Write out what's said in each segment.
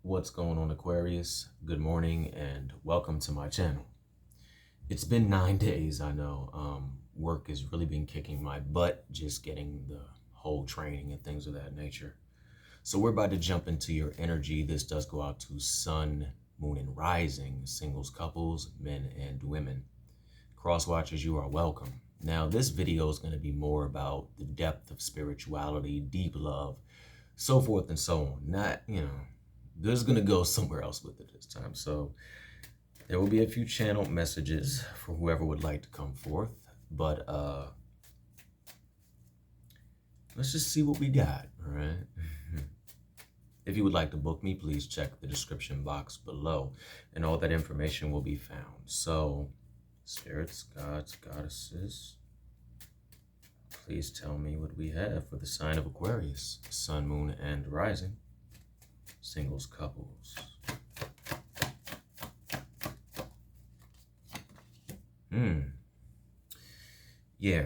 What's going on, Aquarius? Good morning and welcome to my channel. It's been 9 days, I know. Work has really been kicking my butt, just getting the whole training and things of that nature. So we're about to jump into your energy. This does go out to sun, moon, and rising, singles, couples, men and women. Cross watchers, you are welcome. Now, this video is going to be more about the depth of spirituality, deep love, so forth and so on. Not, this is going to go somewhere else with it this time. So there will be a few channel messages for whoever would like to come forth. But let's just see what we got, all right? If you would like to book me, please check the description box below, and all that information will be found. So, spirits, gods, goddesses, please tell me what we have for the sign of Aquarius, sun, moon, and rising, singles, couples. Yeah,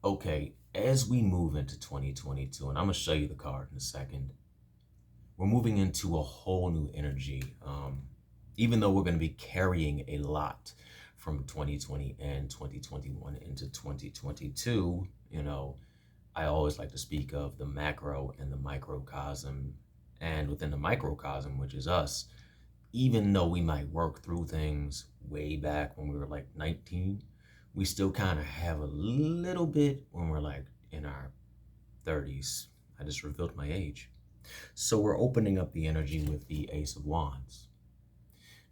okay, as we move into 2022, and I'm going to show you the card in a second, we're moving into a whole new energy. Even though we're going to be carrying a lot from 2020 and 2021 into 2022, I always like to speak of the macro and the microcosm. And within the microcosm, which is us, even though we might work through things way back when we were like 19, we still kind of have a little bit when we're like in our 30s. I just revealed my age. So we're opening up the energy with the Ace of Wands.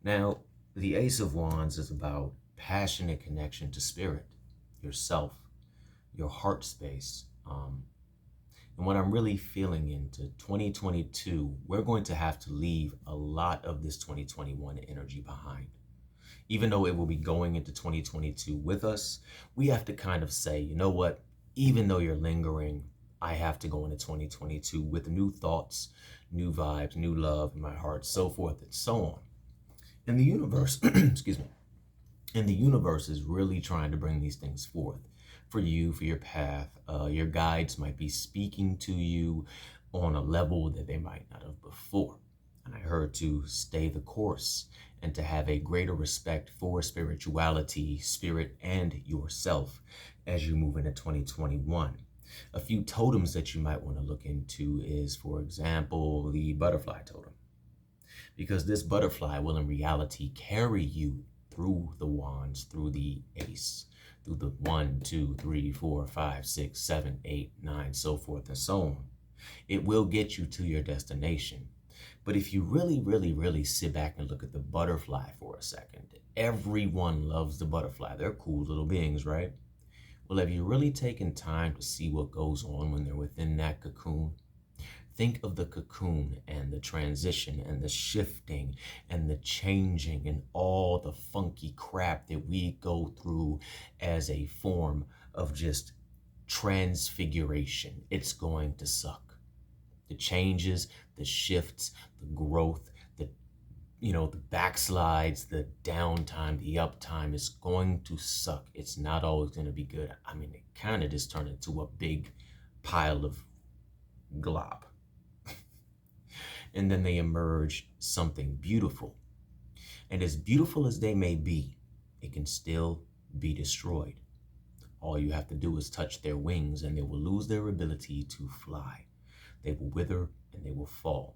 Now, the Ace of Wands is about passionate connection to spirit, yourself, your heart space. And what I'm really feeling into 2022, we're going to have to leave a lot of this 2021 energy behind. Even though it will be going into 2022 with us, we have to kind of say, you know what, even though you're lingering, I have to go into 2022 with new thoughts, new vibes, new love in my heart, so forth and so on. And the universe, excuse me, and the universe is really trying to bring these things forth for you, for your path. Your guides might be speaking to you on a level that they might not have before. And I heard to stay the course and to have a greater respect for spirituality, spirit, and yourself as you move into 2021. A few totems that you might want to look into is, for example, the Butterfly Totem. Because this butterfly will in reality carry you through the wands, through the ace, through the 1, 2, 3, 4, 5, 6, 7, 8, 9, so forth and so on. It will get you to your destination. But if you really sit back and look at the butterfly for a second, everyone loves the butterfly. They're cool little beings, right? Well, have you really taken time to see what goes on when they're within that cocoon? Think of the cocoon and the transition and the shifting and the changing and all the funky crap that we go through as a form of just transfiguration. It's going to suck. The changes, the shifts, the growth, the backslides, the downtime, the uptime is going to suck. It's not always going to be good. I mean, it kind of just turned into a big pile of glob. And then they emerge something beautiful. And as beautiful as they may be, it can still be destroyed. All you have to do is touch their wings and they will lose their ability to fly. They will wither and they will fall.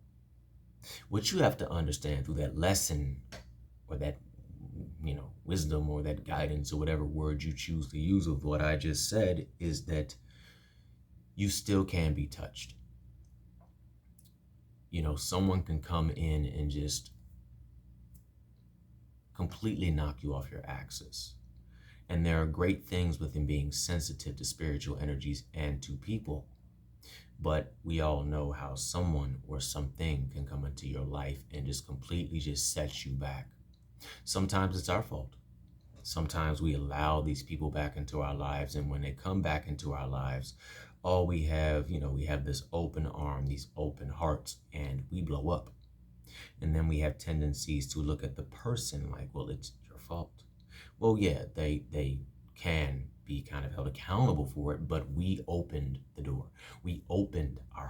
What you have to understand through that lesson or that, wisdom or that guidance or whatever word you choose to use of what I just said is that you still can be touched. Someone can come in and just completely knock you off your axis. And there are great things within being sensitive to spiritual energies and to people. But we all know how someone or something can come into your life and just completely just set you back. Sometimes it's our fault. Sometimes we allow these people back into our lives, and when they come back into our lives, all we have, we have this open arm, these open hearts, and we blow up. And then we have tendencies to look at the person like, well, it's your fault. Well, yeah, they can be kind of held accountable for it, but we opened the door. We opened our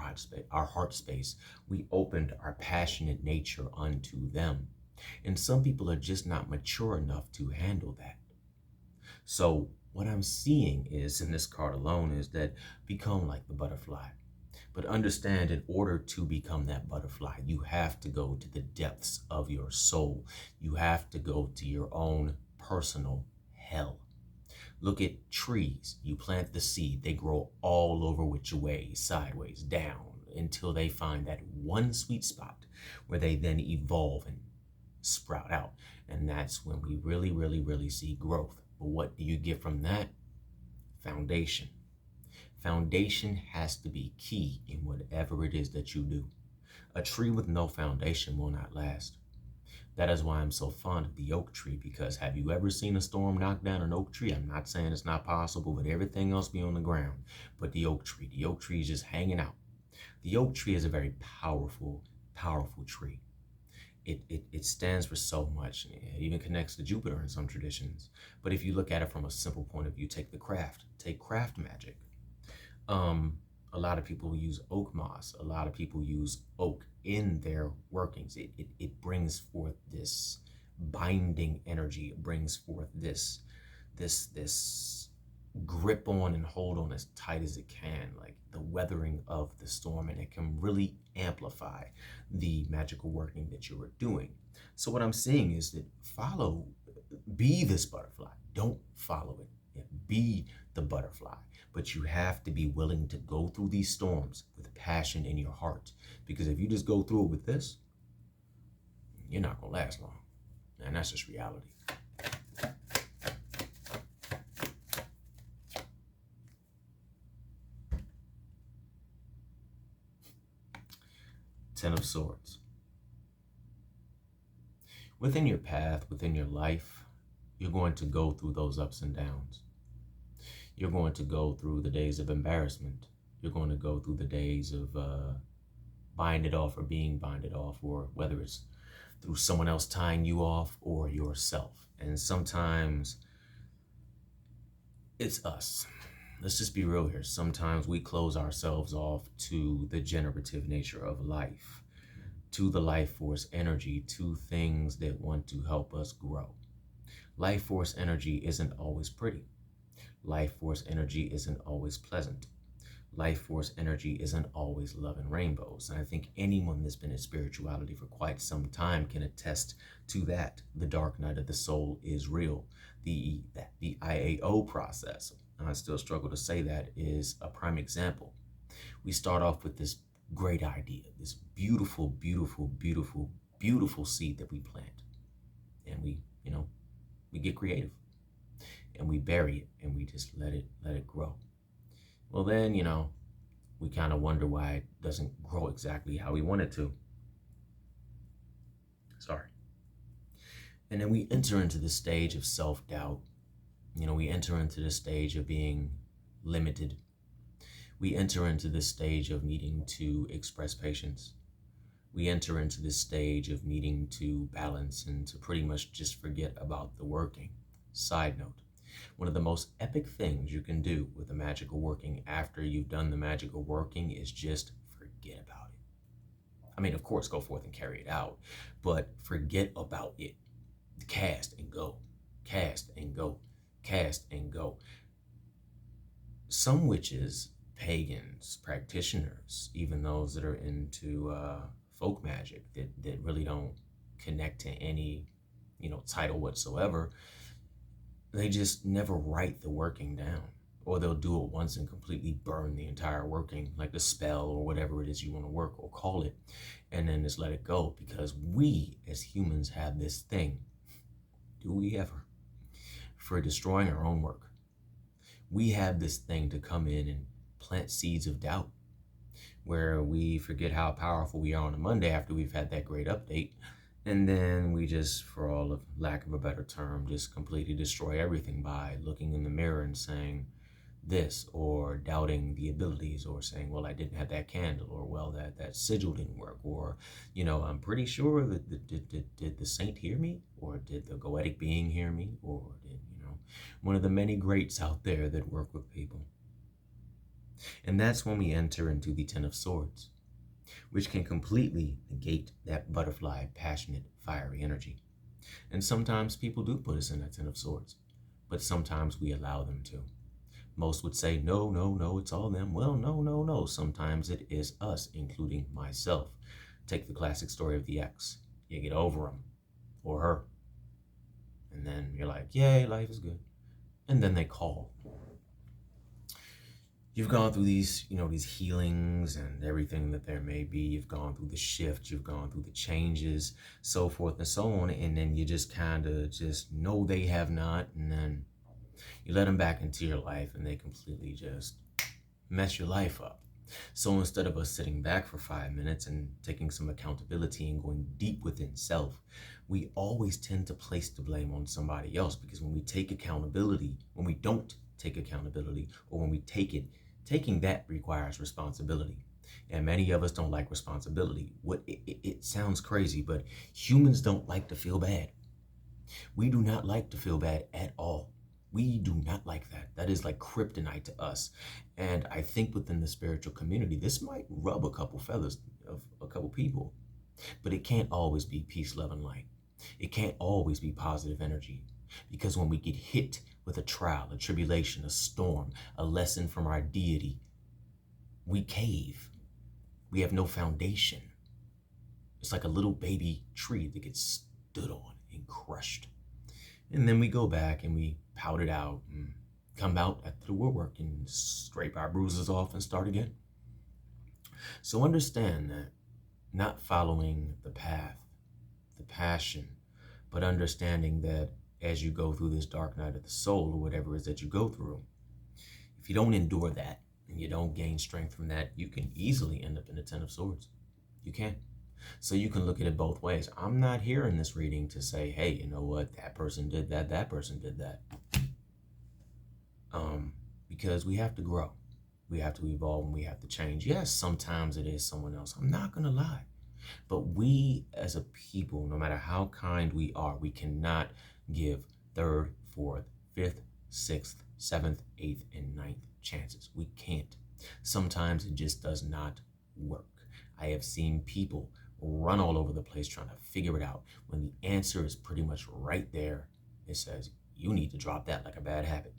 heart space. We opened our passionate nature unto them. And some people are just not mature enough to handle that. So what I'm seeing is in this card alone is that become like the butterfly. But understand, in order to become that butterfly, you have to go to the depths of your soul. You have to go to your own personal hell. Look at trees. You plant the seed, they grow all over which way, sideways, down, until they find that one sweet spot where they then evolve and sprout out. And that's when we really, really, really see growth. But what do you get from that? Foundation. Foundation has to be key in whatever it is that you do. A tree with no foundation will not last. That is why I'm so fond of the oak tree, because have you ever seen a storm knock down an oak tree? I'm not saying it's not possible, but everything else be on the ground. But the oak tree is just hanging out. The oak tree is a very powerful, powerful tree. It stands for so much. It even connects to Jupiter in some traditions. But if you look at it from a simple point of view, take craft magic. A lot of people use oak moss. A lot of people use oak in their workings. It brings forth this binding energy. It brings forth this grip on and hold on as tight as it can, like the weathering of the storm, and it can really amplify the magical working that you are doing. So what I'm seeing is that be this butterfly. Don't follow it. Yeah, be the butterfly. But you have to be willing to go through these storms with passion in your heart. Because if you just go through it with this, you're not going to last long. And that's just reality. Ten of Swords. Within your path, within your life, you're going to go through those ups and downs. You're going to go through the days of embarrassment. You're going to go through the days of binded off or being binded off, or whether it's through someone else tying you off or yourself. And sometimes it's us. Let's just be real here. Sometimes we close ourselves off to the generative nature of life, to the life force energy, to things that want to help us grow. Life force energy isn't always pretty. Life force energy isn't always pleasant. Life force energy isn't always love and rainbows. And I think anyone that's been in spirituality for quite some time can attest to that. The dark night of the soul is real. The IAO process, and I still struggle to say that, is a prime example. We start off with this great idea, this beautiful, beautiful, beautiful, beautiful seed that we plant. And we get creative. And we bury it, and we just let it grow. Well, then, we kind of wonder why it doesn't grow exactly how we want it to. Sorry. And then we enter into the stage of self-doubt. We enter into the stage of being limited. We enter into this stage of needing to express patience. We enter into this stage of needing to balance and to pretty much just forget about the working. Side note. One of the most epic things you can do with the magical working after you've done the magical working is just forget about it. I mean, of course, go forth and carry it out, but forget about it. Cast and go, cast and go, cast and go. Some witches, pagans, practitioners, even those that are into folk magic that really don't connect to any, title whatsoever, they just never write the working down, or they'll do it once and completely burn the entire working, like the spell or whatever it is you want to work or call it, and then just let it go. Because we as humans have this thing, do we ever, for destroying our own work. We have this thing to come in and plant seeds of doubt, where we forget how powerful we are on a Monday after we've had that great update. And then we just, for all of lack of a better term, just completely destroy everything by looking in the mirror and saying this, or doubting the abilities, or saying, well, I didn't have that candle, or well, that sigil didn't work, or, I'm pretty sure that did the saint hear me, or did the goetic being hear me, or did, one of the many greats out there that work with people. And that's when we enter into the Ten of Swords, which can completely negate that butterfly, passionate, fiery energy. And sometimes people do put us in that Ten of Swords, but sometimes we allow them to. Most would say, no, no, no, it's all them. Well, no, no, no. Sometimes it is us, including myself. Take the classic story of the ex. You get over him or her, and then you're like, yay, life is good. And then they call. You've gone through these, these healings and everything that there may be. You've gone through the shift, you've gone through the changes, so forth and so on. And then you just kind of just know they have not. And then you let them back into your life and they completely just mess your life up. So instead of us sitting back for 5 minutes and taking some accountability and going deep within self, we always tend to place the blame on somebody else, because when we take accountability, when we don't take accountability, or when we take it, taking that requires responsibility. And many of us don't like responsibility. It sounds crazy, but humans don't like to feel bad. We do not like to feel bad at all. We do not like that. That is like kryptonite to us. And I think within the spiritual community, this might rub a couple feathers of a couple people, but it can't always be peace, love, and light. It can't always be positive energy, because when we get hit with a trial, a tribulation, a storm, a lesson from our deity, we cave. We have no foundation. It's like a little baby tree that gets stood on and crushed. And then we go back and we pout it out and come out after the woodwork and scrape our bruises off and start again. So understand that not following the path, the passion, but understanding that as you go through this dark night of the soul, or whatever it is that you go through, if you don't endure that and you don't gain strength from that, you can easily end up in the Ten of Swords. You can. So you can look at it both ways. I'm not here in this reading to say, hey, you know what, that person did that, that person did that. Because we have to grow. We have to evolve and we have to change. Yes, sometimes it is someone else. I'm not going to lie. But we as a people, no matter how kind we are, we cannot give third, fourth, fifth, sixth, seventh, eighth, and ninth chances. We can't. Sometimes it just does not work. I have seen people run all over the place trying to figure it out when the answer is pretty much right there. It says, you need to drop that like a bad habit.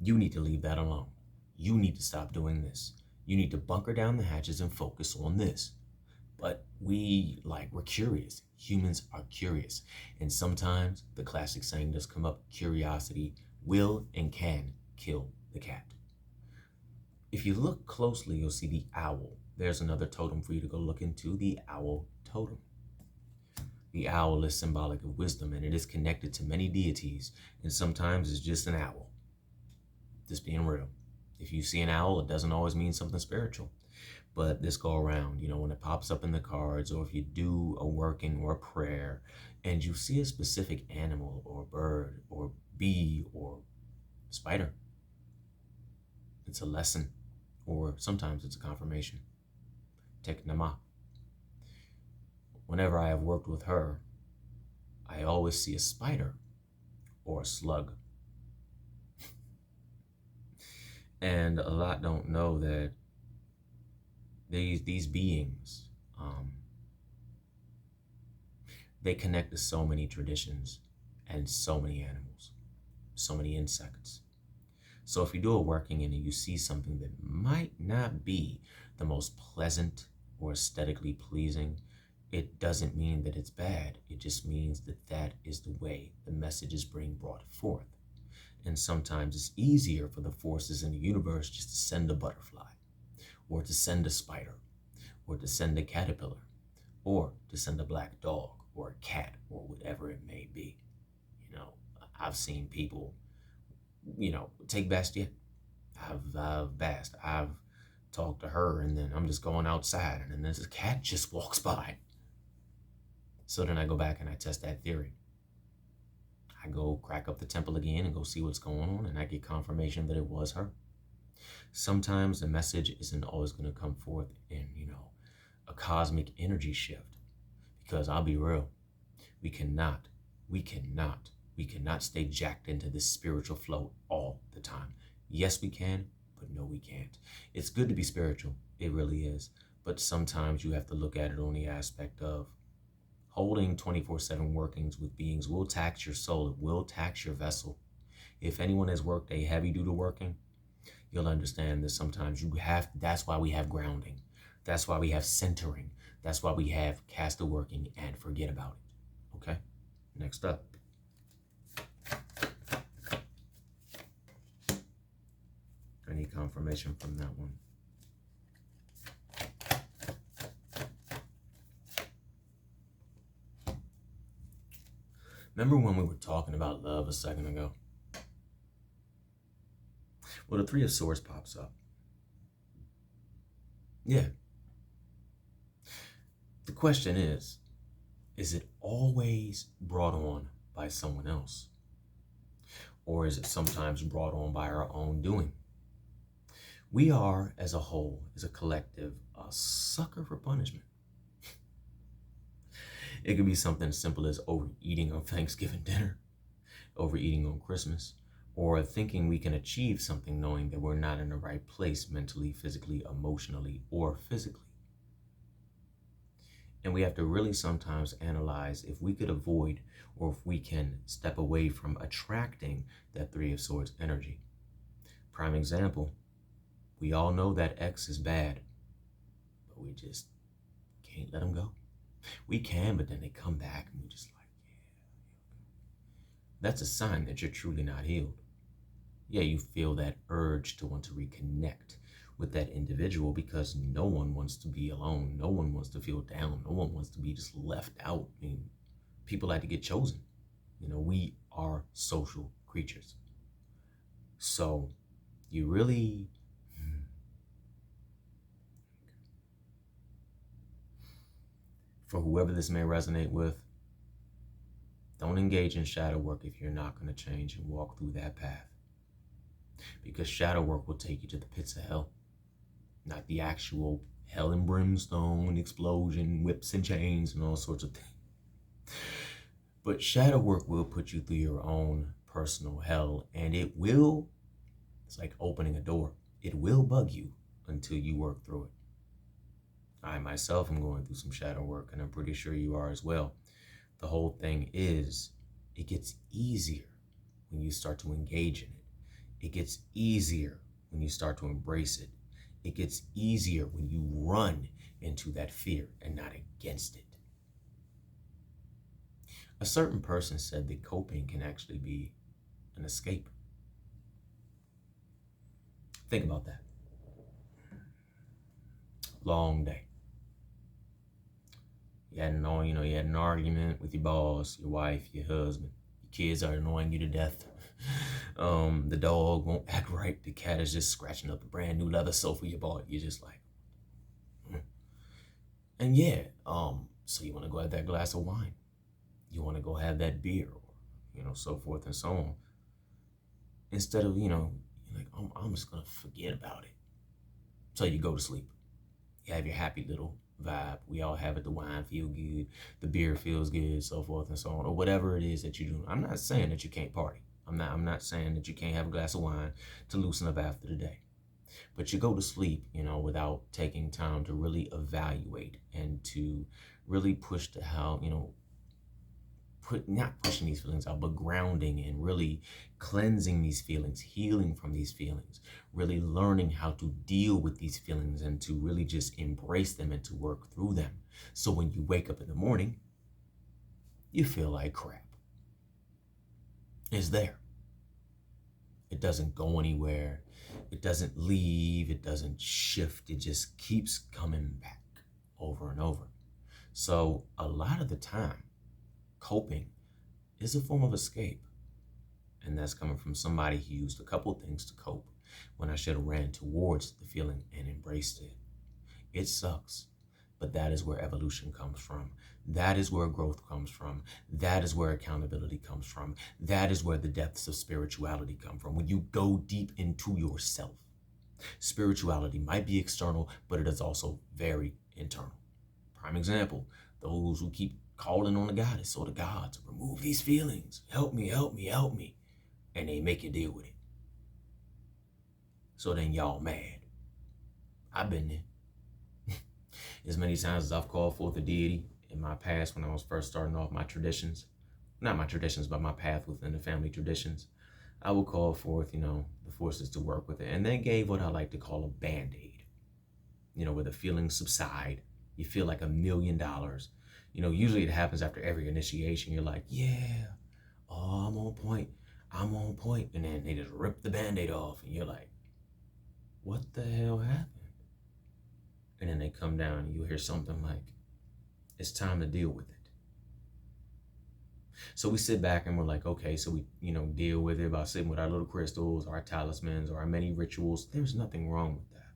You need to leave that alone. You need to stop doing this. You need to bunker down the hatches and focus on this. But we're curious. Humans are curious. And sometimes the classic saying does come up, curiosity will and can kill the cat. If you look closely, you'll see the owl. There's another totem for you to go look into, the owl totem. The owl is symbolic of wisdom, and it is connected to many deities, and sometimes it's just an owl. Just being real. If you see an owl, it doesn't always mean something spiritual. But this go around, when it pops up in the cards, or if you do a working or a prayer, and you see a specific animal or bird or bee or spider, it's a lesson, or sometimes it's a confirmation. Tek Nama. Whenever I have worked with her, I always see a spider or a slug. And a lot don't know that these beings, they connect to so many traditions and so many animals, so many insects. So if you do a working and you see something that might not be the most pleasant or aesthetically pleasing, it doesn't mean that it's bad. It just means that that is the way the message is being brought forth. And sometimes it's easier for the forces in the universe just to send a butterfly, or to send a spider, or to send a caterpillar, or to send a black dog, or a cat, or whatever it may be. I've seen people, take Bastien. I've talked to her, and then I'm just going outside, and then this cat just walks by. So then I go back and I test that theory. I go crack up the temple again and go see what's going on, and I get confirmation that it was her. Sometimes the message isn't always going to come forth in, a cosmic energy shift. Because I'll be real, we cannot We cannot stay jacked into this spiritual flow all the time. Yes, we can, but no, we can't. It's good to be spiritual. It really is. But sometimes you have to look at it on the aspect of holding 24/7 workings with beings will tax your soul. It will tax your vessel. If anyone has worked a heavy duty working, you'll understand that sometimes that's why we have grounding. That's why we have centering. That's why we have cast the working and forget about it. Okay? Next up. I need confirmation from that one. Remember when we were talking about love a second ago? Well, the Three of Swords pops up. Yeah. The question is it always brought on by someone else? Or is it sometimes brought on by our own doing? We are, as a whole, as a collective, a sucker for punishment. It could be something as simple as overeating on Thanksgiving dinner, overeating on Christmas, or thinking we can achieve something knowing that we're not in the right place mentally, physically, emotionally, or physically. And we have to really sometimes analyze if we could avoid or if we can step away from attracting that Three of Swords energy. Prime example, we all know that X is bad, but we just can't let them go. We can, but then they come back and we're just like, yeah. That's a sign that you're truly not healed. Yeah, you feel that urge to want to reconnect with that individual because no one wants to be alone. No one wants to feel down. No one wants to be just left out. I mean, people like to get chosen. You know, we are social creatures. So you really... For whoever this may resonate with, don't engage in shadow work if you're not going to change and walk through that path. Because shadow work will take you to the pits of hell. Not the actual hell and brimstone, explosion, whips and chains, and all sorts of things. But shadow work will put you through your own personal hell, and it's like opening a door. It will bug you until you work through it. I myself am going through some shadow work, and I'm pretty sure you are as well. The whole thing is, it gets easier when you start to engage in it. It gets easier when you start to embrace it. It gets easier when you run into that fear and not against it. A certain person said that coping can actually be an escape. Think about that. Long day. You had an argument with your boss, your wife, your husband. Your kids are annoying you to death. The dog won't act right. The cat is just scratching up a brand new leather sofa you bought. You're just like, And yeah, so you want to go have that glass of wine. You want to go have that beer, or, so forth and so on. Instead of, you're like, I'm just going to forget about it. So you go to sleep. You have your happy little vibe. We all have it. The wine feels good. The beer feels good, so forth and so on, or whatever it is that you do. I'm not saying that you can't party. I'm not saying that you can't have a glass of wine to loosen up after the day. But you go to sleep, without taking time to really evaluate and to really push to how, not pushing these feelings out, but grounding and really cleansing these feelings, healing from these feelings, really learning how to deal with these feelings and to really just embrace them and to work through them. So when you wake up in the morning, you feel like crap. It's there. It doesn't go anywhere. It doesn't leave. It doesn't shift. It just keeps coming back over and over. So a lot of the time, coping is a form of escape. And that's coming from somebody who used a couple things to cope when I should have ran towards the feeling and embraced it. It sucks, but that is where evolution comes from. That is where growth comes from. That is where accountability comes from. That is where the depths of spirituality come from. When you go deep into yourself, spirituality might be external, but it is also very internal. Prime example, those who keep calling on the goddess or the gods, remove these feelings. Help me, help me, help me. And they make you deal with it. So then y'all mad. I've been there. As many times as I've called forth a deity in my past when I was first starting off my traditions, not my traditions, but my path within the family traditions, I would call forth, the forces to work with it. And then gave what I like to call a band-aid, where the feelings subside. You feel like $1 million. Usually it happens after every initiation. You're like, yeah, oh, I'm on point. I'm on point. And then they just rip the band-aid off. And you're like, what the hell happened? And then they come down and you hear something like, it's time to deal with it. So we sit back and we're like, okay, so we, deal with it by sitting with our little crystals, our talismans, or our many rituals. There's nothing wrong with that.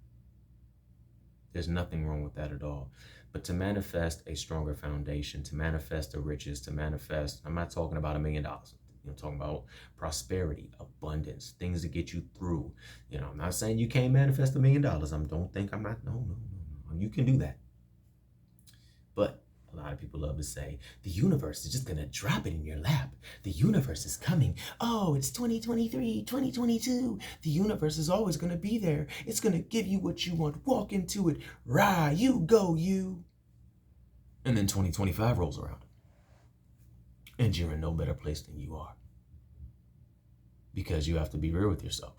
There's nothing wrong with that at all. But to manifest a stronger foundation, to manifest the riches, to manifest, I'm not talking about $1 million. I'm talking about prosperity, abundance, things to get you through. I'm not saying you can't manifest $1 million. Don't think I'm not, no. You can do that. But a lot of people love to say, the universe is just going to drop it in your lap. The universe is coming. Oh, it's 2023, 2022. The universe is always going to be there. It's going to give you what you want. Walk into it. Rah, you go, you. And then 2025 rolls around. And you're in no better place than you are. Because you have to be real with yourself.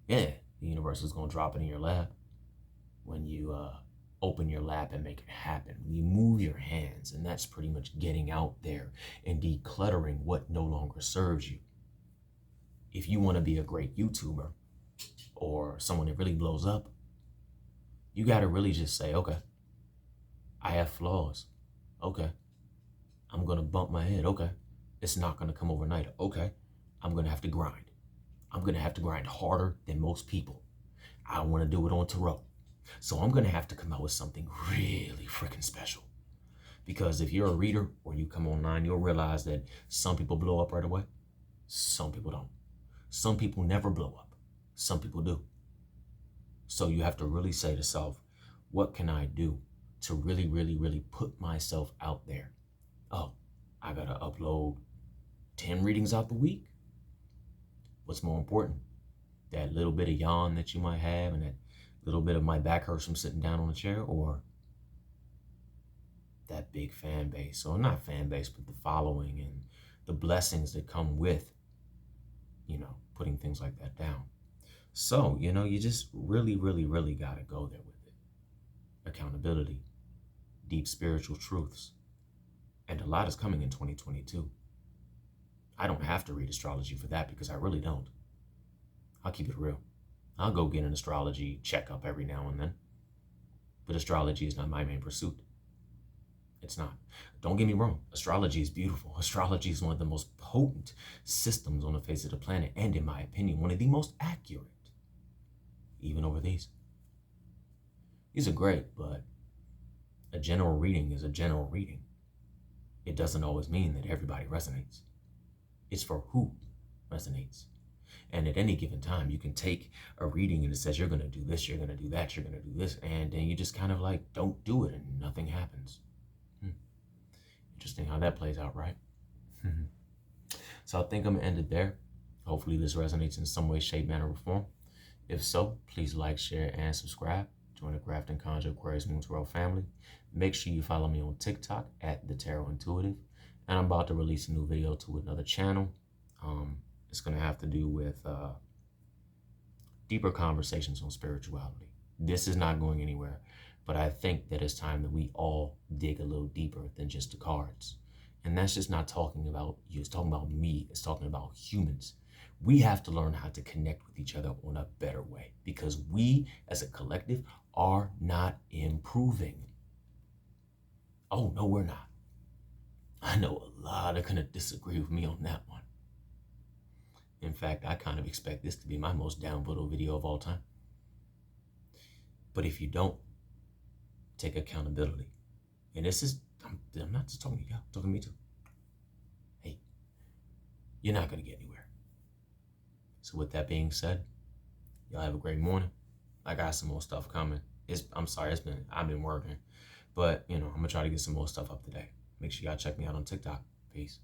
Yeah, the universe is going to drop it in your lap when you open your lap and make it happen. When you move your hands, and that's pretty much getting out there and decluttering what no longer serves you. If you want to be a great YouTuber or someone that really blows up, you got to really just say, okay, I have flaws. Okay. I'm going to bump my head. Okay. It's not going to come overnight. Okay. I'm going to have to grind. I'm going to have to grind harder than most people. I want to do it on tarot. So I'm going to have to come out with something really freaking special. Because if you're a reader or you come online, you'll realize that some people blow up right away. Some people don't. Some people never blow up. Some people do. So you have to really say to self, what can I do to really, really, really put myself out there? Oh, I got to upload 10 readings out the week. What's more important? That little bit of yawn that you might have and that little bit of my back hurts from sitting down on a chair, or that big fan base, or not fan base, but the following and the blessings that come with, putting things like that down. So, you just really, really, really got to go there with it. Accountability, deep spiritual truths, and a lot is coming in 2022. I don't have to read astrology for that because I really don't. I'll keep it real. I'll go get an astrology checkup every now and then. But astrology is not my main pursuit. It's not. Don't get me wrong. Astrology is beautiful. Astrology is one of the most potent systems on the face of the planet. And in my opinion, one of the most accurate. Even over these. These are great, but a general reading is a general reading. It doesn't always mean that everybody resonates. It's for who resonates. And at any given time, you can take a reading and it says, you're going to do this, you're going to do that, you're going to do this. And then you just kind of like, don't do it and nothing happens. Interesting how that plays out, right? So I think I'm going to end it there. Hopefully this resonates in some way, shape, manner, or form. If so, please like, share, and subscribe. Join the Craft and Conjure Aquarius Moon Tarot family. Make sure you follow me on TikTok at The Tarot Intuitive. And I'm about to release a new video to another channel. It's going to have to do with deeper conversations on spirituality. This is not going anywhere, but I think that it's time that we all dig a little deeper than just the cards. And that's just not talking about you. It's talking about me. It's talking about humans. We have to learn how to connect with each other on a better way because we as a collective are not improving. Oh, no, we're not. I know a lot are going to disagree with me on that one. In fact, I kind of expect this to be my most downvoted video of all time. But if you don't take accountability, and this is, I'm not just talking to you, I'm talking to me too. Hey, you're not going to get anywhere. So with that being said, y'all have a great morning. I got some more stuff coming. I've been working, but I'm going to try to get some more stuff up today. Make sure y'all check me out on TikTok. Peace.